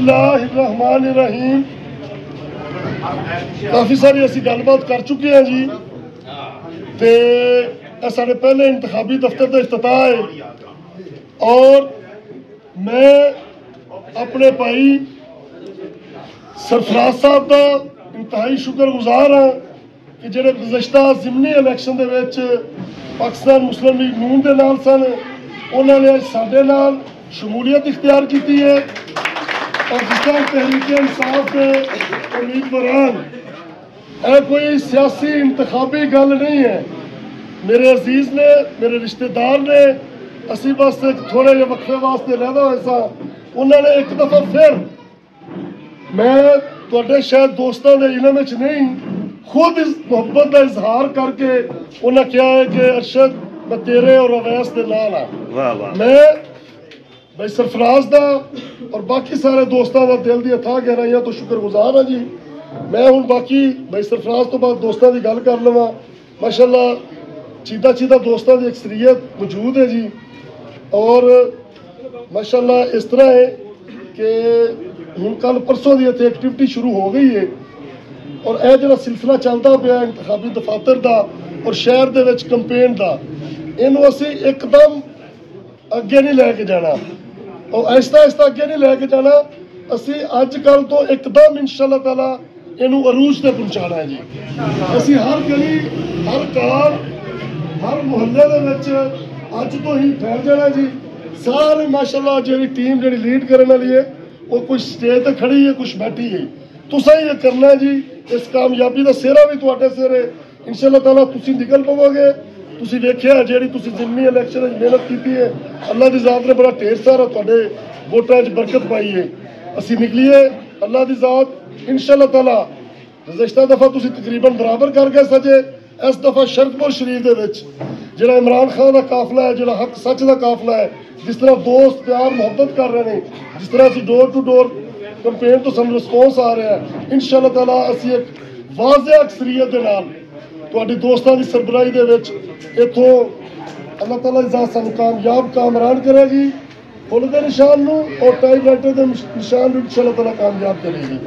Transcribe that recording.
बिस्मिल्लाहिर्रहमानिर्रहीम। काफ़ी सारी असी गलबात कर चुके हैं जी। तो साढ़े पहले इंतखाबी दफ्तर का इफ्तिताह है और मैं अपने भाई सरफराज साहब का इंतहाई शुक्रगुजार हाँ कि जो गुज़श्ता ज़िमनी इलैक्शन के पाकिस्तान मुस्लिम लीग नून के नाल सन, उन्होंने साडे नाल शमूलियत इख्तियार की है और जिस तरह तहरीक इंसाफ के उम्मीदवारान कोई सियासी इंतखाबी गल नहीं है। मेरे अजीज ने, मेरे रिश्तेदार ने, असी बस थोड़े जे वक्फे वास्ते रहदा होया सा, उन्होंने एक दफ़ा फिर मैं तुहाडे शायद दोस्तों के इलम विच नहीं खुद इस मुहब्बत का इजहार करके उन्हें कहा है कि अरशद मैं तेरे और अवैस के नाल हाँ। मैं भाई सरफराज का और बाकी सारे दोस्तों का दिल दी अथाह गहराइयां तो शुक्रगुजार हाँ जी। मैं हूँ बाकी भाई सरफराज तो बाद दोस्तों की गल कर लवां। माशाअल्लाह चीदा चीदा दोस्तों की अक्सरियत मौजूद है जी। और माशाअल्लाह इस तरह है कि हुण कल परसों की इत्थे एक्टिविटी शुरू हो गई है और यह जो सिलसिला चलता पाया इंतखाबी दफातर का और शहर के विच कंपेन का, इनू असी एकदम अगे नहीं लैके जाना और आहिस्ता आहिस्ता अगे नहीं लैके जाना। असी अज कल तो एकदम इंशाअल्लाह ताला इनू अरूज तक पहुँचाना है जी। असी हर गली, हर घर, हर मुहल्ले अज तो ही फैल जाना जी। सारे माशाअल्लाह जी टीम जी लीड करने वाली है वो कुछ स्टेज तक खड़ी है, कुछ बैठी है। तुसा ही ये करना है जी। इस कामयाबी का सेहरा भी तुहाडे सिर है इंशाअल्लाह ताला। तुसी निकल पवोगे। तुसी वेखिया जिहड़ी तुसी ज़िमनी इलैक्शन में मेहनत की है, अल्लाह की ज़ात ने बड़ा ढेर सारा तुहाडे वोटां च बरकत पाई है। असी निकलीए अल्लाह की ज़ात इंशाअल्लाह ताला। गुज़श्ता दफ़ा तुसी तकरीबन बराबर कर गए सजे। इस दफ़ा शरकपुर शरीफ दे विच जिहड़ा इमरान खान का काफिला है, जिहड़ा हक सच का काफिला है, जिस तरह दोस्त प्यार मुहब्बत कर रहे हैं, जिस तरह असी डोर टू डोर कंपेन तो सानू रिस्पॉन्स आ रहा है, इंशाअल्लाह ताला असी एक वाज़ेह अक्सरियत दे नाल तुहाडी दोस्तां दी सरबराही दे विच इत्थों अल्लाह ताला दी ज़ात सानू कामयाब कामरान करेगी। फुल दे निशान नूं और टाइपराइटर दे निशान नूं इंशाअल्लाह ताला कामयाब करेगी।